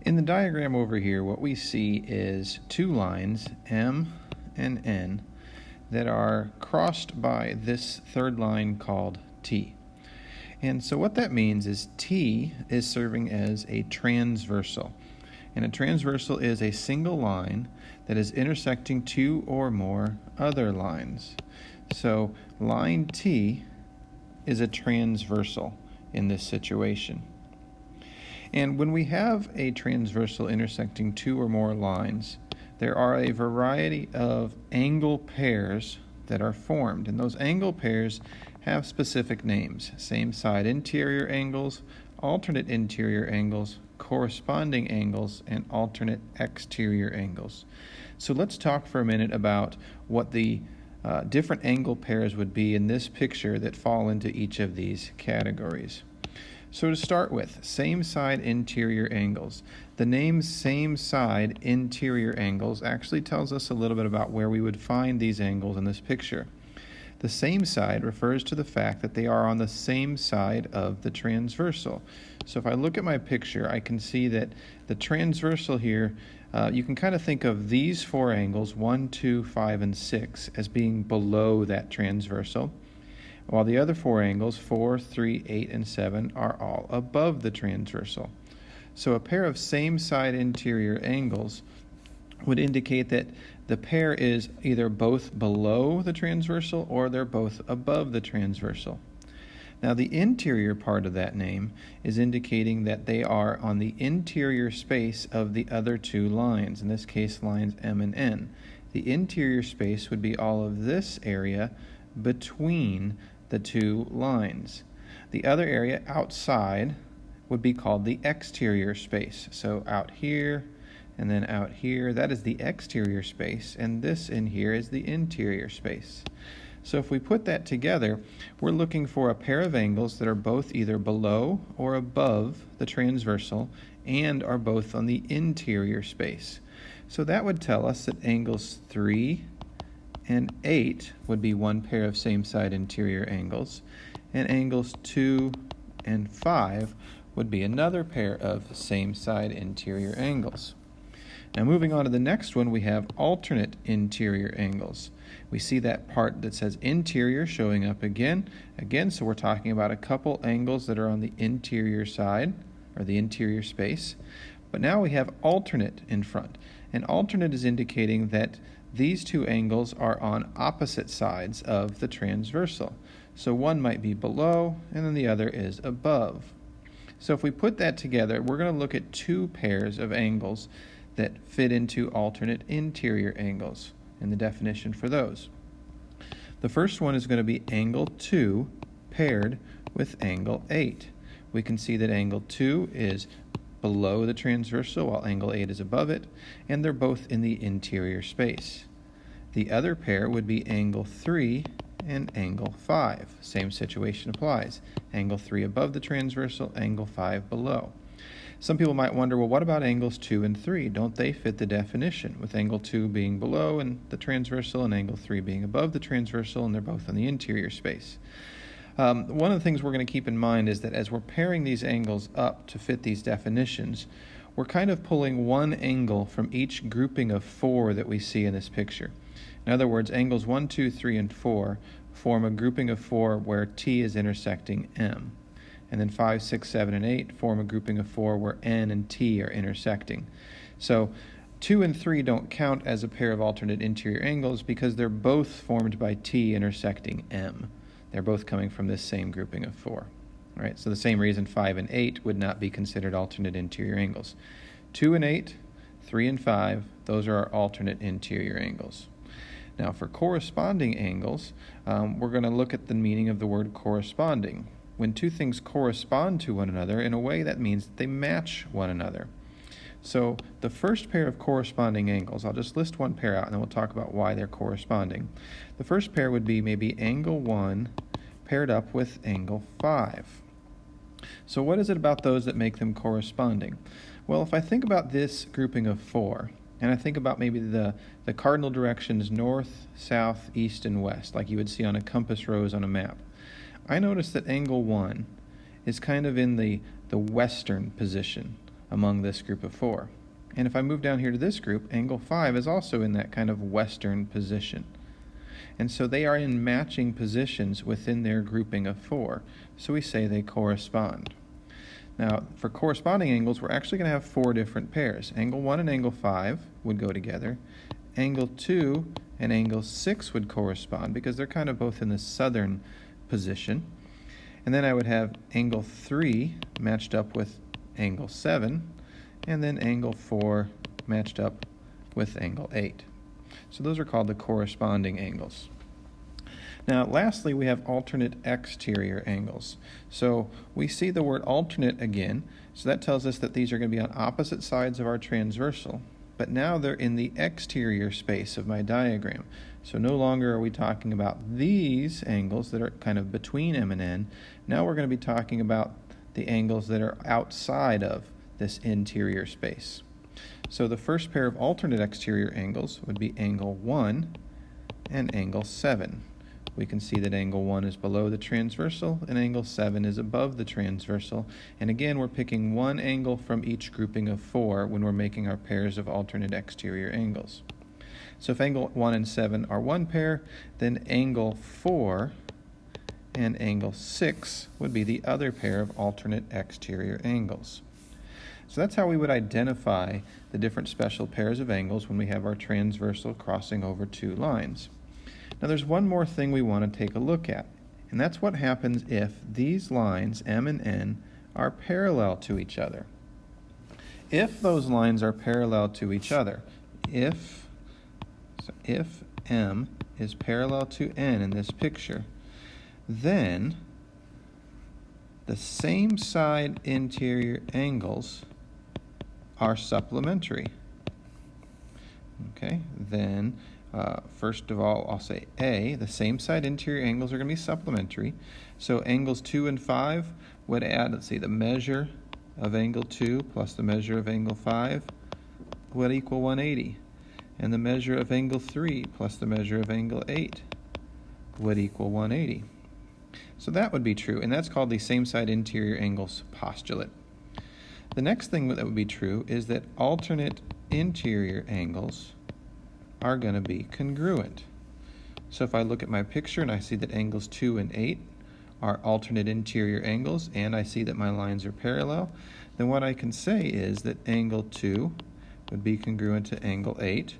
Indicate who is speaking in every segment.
Speaker 1: In the diagram over here, what we see is two lines, M and N, that are crossed by this third line called T. And so what that means is T is serving as a transversal. And a transversal is a single line that is intersecting two or more other lines. So line T is a transversal in this situation. And when we have a transversal intersecting two or more lines, there are a variety of angle pairs that are formed. And those angle pairs have specific names: same side interior angles, alternate interior angles, corresponding angles, and alternate exterior angles. So let's talk for a minute about what the different angle pairs would be in this picture that fall into each of these categories. So to start with, same side interior angles. The name same side interior angles actually tells us a little bit about where we would find these angles in this picture. The same side refers to the fact that they are on the same side of the transversal. So if I look at my picture, I can see that the transversal here, you can kind of think of these four angles, 1, 2, 5, and 6, as being below that transversal, while the other four angles, 4, 3, 8, and 7, are all above the transversal. So a pair of same side interior angles would indicate that the pair is either both below the transversal or they're both above the transversal. Now the interior part of that name is indicating that they are on the interior space of the other two lines, in this case lines M and N. The interior space would be all of this area between the two lines. The other area outside would be called the exterior space. So out here and then out here, that is the exterior space, and this in here is the interior space. So if we put that together, we're looking for a pair of angles that are both either below or above the transversal and are both on the interior space. So that would tell us that angles 3 and 8 would be one pair of same side interior angles, and angles 2 and 5 would be another pair of same side interior angles. Now moving on to the next one, we have alternate interior angles. We see that part that says interior showing up again, so we're talking about a couple angles that are on the interior side, or the interior space. But now we have alternate in front, and alternate is indicating that these two angles are on opposite sides of the transversal. So one might be below, and then the other is above. So if we put that together, we're going to look at two pairs of angles that fit into alternate interior angles, and the definition for those. The first one is going to be angle 2 paired with angle 8. We can see that angle 2 is below the transversal while angle 8 is above it, and they're both in the interior space. The other pair would be angle 3 and angle 5. Same situation applies. Angle 3 above the transversal, angle 5 below. Some people might wonder, well, what about angles 2 and 3? Don't they fit the definition, with angle 2 being below and the transversal and angle 3 being above the transversal, and they're both in the interior space? One of the things we're going to keep in mind is that as we're pairing these angles up to fit these definitions, we're kind of pulling one angle from each grouping of 4 that we see in this picture. In other words, angles 1, 2, 3, and 4 form a grouping of 4 where T is intersecting M. And then 5, 6, 7, and 8 form a grouping of 4 where N and T are intersecting. So 2 and 3 don't count as a pair of alternate interior angles because they're both formed by T intersecting M. They're both coming from this same grouping of 4. All right, so the same reason 5 and 8 would not be considered alternate interior angles. 2 and 8, 3 and 5, those are our alternate interior angles. Now for corresponding angles, we're going to look at the meaning of the word corresponding. When two things correspond to one another, in a way that means that they match one another. So the first pair of corresponding angles, I'll just list one pair out and then we'll talk about why they're corresponding. The first pair would be maybe angle 1 paired up with angle 5. So what is it about those that make them corresponding? Well, if I think about this grouping of 4, and I think about maybe the cardinal directions north, south, east, and west, like you would see on a compass rose on a map, I notice that angle 1 is kind of in the western position, among this group of 4. And if I move down here to this group, angle 5 is also in that kind of western position. And so they are in matching positions within their grouping of 4. So we say they correspond. Now, for corresponding angles, we're actually going to have 4 different pairs. Angle 1 and angle 5 would go together. Angle 2 and angle 6 would correspond because they're kind of both in the southern position. And then I would have angle 3 matched up with angle 7, and then angle 4 matched up with angle 8. So those are called the corresponding angles. Now, lastly, we have alternate exterior angles. So we see the word alternate again, so that tells us that these are going to be on opposite sides of our transversal, but now they're in the exterior space of my diagram. So no longer are we talking about these angles that are kind of between M and N. Now we're going to be talking about the angles that are outside of this interior space. So the first pair of alternate exterior angles would be angle 1 and angle 7. We can see that angle 1 is below the transversal and angle 7 is above the transversal. And again, we're picking one angle from each grouping of 4 when we're making our pairs of alternate exterior angles. So if angle 1 and 7 are one pair, then angle 4 and angle 6 would be the other pair of alternate exterior angles. So that's how we would identify the different special pairs of angles when we have our transversal crossing over 2 lines. Now there's one more thing we want to take a look at, and that's what happens if these lines, M and N, are parallel to each other. If those lines are parallel to each other, if M is parallel to N in this picture, then the same side interior angles are supplementary. Okay, then first of all, I'll say A, the same side interior angles are going to be supplementary. So angles 2 and 5 would add, let's see, the measure of angle 2 plus the measure of angle 5 would equal 180. And the measure of angle 3 plus the measure of angle 8 would equal 180. So that would be true, and that's called the same side interior angles postulate. The next thing that would be true is that alternate interior angles are going to be congruent. So if I look at my picture and I see that angles 2 and 8 are alternate interior angles, and I see that my lines are parallel, then what I can say is that angle 2 would be congruent to angle 8,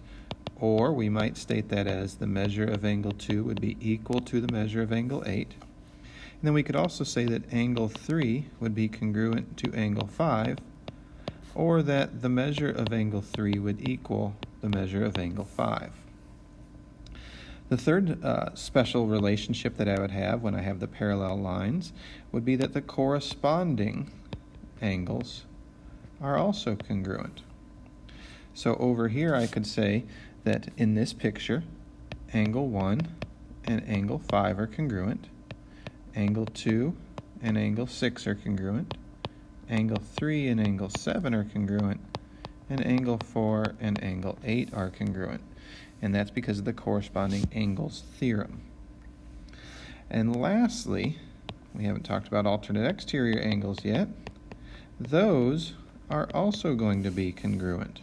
Speaker 1: or we might state that as the measure of angle 2 would be equal to the measure of angle 8. And then we could also say that angle 3 would be congruent to angle 5, or that the measure of angle 3 would equal the measure of angle 5. The third special relationship that I would have when I have the parallel lines would be that the corresponding angles are also congruent. So over here I could say that in this picture, angle 1 and angle 5 are congruent, angle 2 and angle 6 are congruent, angle 3 and angle 7 are congruent, and angle 4 and angle 8 are congruent. And that's because of the corresponding angles theorem. And lastly, we haven't talked about alternate exterior angles yet. Those are also going to be congruent.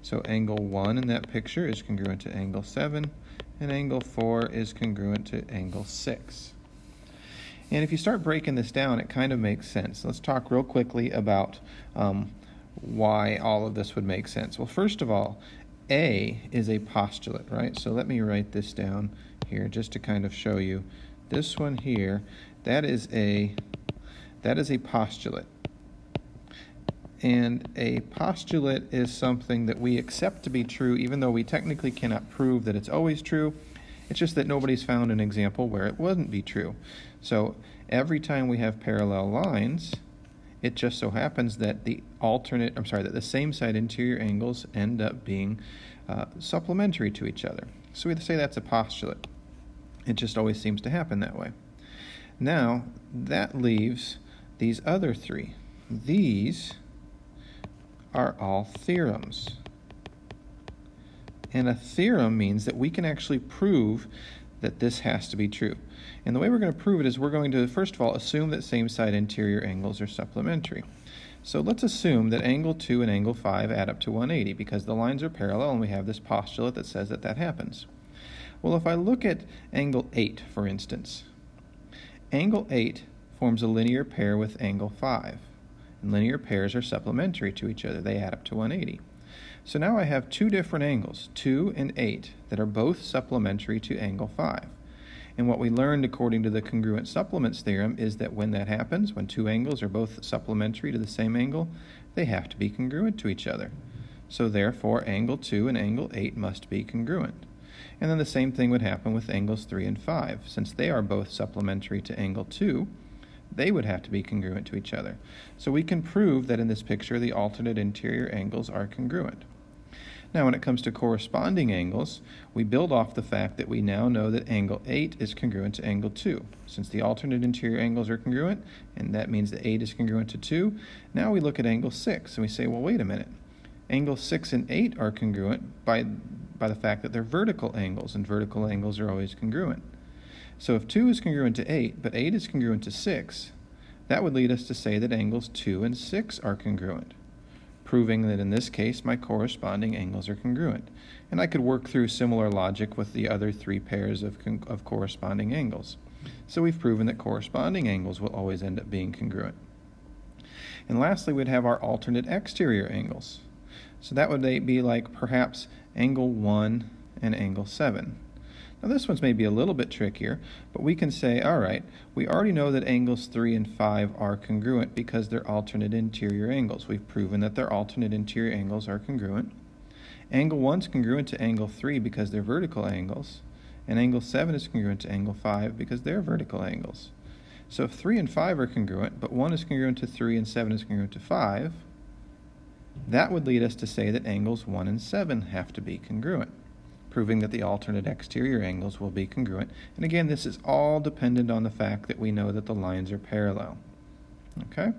Speaker 1: So angle 1 in that picture is congruent to angle 7, and angle 4 is congruent to angle 6. And if you start breaking this down, it kind of makes sense. Let's talk real quickly about why all of this would make sense. Well, first of all, A is a postulate, right? So let me write this down here just to kind of show you. This one here, that is a postulate. And a postulate is something that we accept to be true, even though we technically cannot prove that it's always true. It's just that nobody's found an example where it wouldn't be true. So every time we have parallel lines, it just so happens that that the same side interior angles end up being supplementary to each other. So we say that's a postulate. It just always seems to happen that way. Now, that leaves these other three. These are all theorems. And a theorem means that we can actually prove that this has to be true. And the way we're going to prove it is we're going to, first of all, assume that same side interior angles are supplementary. So let's assume that angle 2 and angle 5 add up to 180 because the lines are parallel and we have this postulate that says that that happens. Well, if I look at angle 8, for instance, angle 8 forms a linear pair with angle 5. And linear pairs are supplementary to each other. They add up to 180. So now I have two different angles, 2 and 8, that are both supplementary to angle 5. And what we learned according to the congruent supplements theorem is that when that happens, when two angles are both supplementary to the same angle, they have to be congruent to each other. So therefore, angle 2 and angle 8 must be congruent. And then the same thing would happen with angles 3 and 5. Since they are both supplementary to angle 2, they would have to be congruent to each other. So we can prove that in this picture the alternate interior angles are congruent. Now when it comes to corresponding angles, we build off the fact that we now know that angle 8 is congruent to angle 2. Since the alternate interior angles are congruent, and that means that 8 is congruent to 2, now we look at angle 6 and we say, well, wait a minute. Angles 6 and 8 are congruent by the fact that they're vertical angles, and vertical angles are always congruent. So if 2 is congruent to 8, but 8 is congruent to 6, that would lead us to say that angles 2 and 6 are congruent, proving that in this case my corresponding angles are congruent. And I could work through similar logic with the other three pairs of corresponding angles. So we've proven that corresponding angles will always end up being congruent. And lastly, we'd have our alternate exterior angles. So that would be like perhaps angle 1 and angle 7. Now this one's maybe a little bit trickier, but we can say, all right, we already know that angles 3 and 5 are congruent because they're alternate interior angles. We've proven that their alternate interior angles are congruent. Angle 1 is congruent to angle 3 because they're vertical angles, and angle 7 is congruent to angle 5 because they're vertical angles. So if 3 and 5 are congruent, but 1 is congruent to 3 and 7 is congruent to 5, that would lead us to say that angles 1 and 7 have to be congruent, proving that the alternate exterior angles will be congruent. And again, this is all dependent on the fact that we know that the lines are parallel. Okay?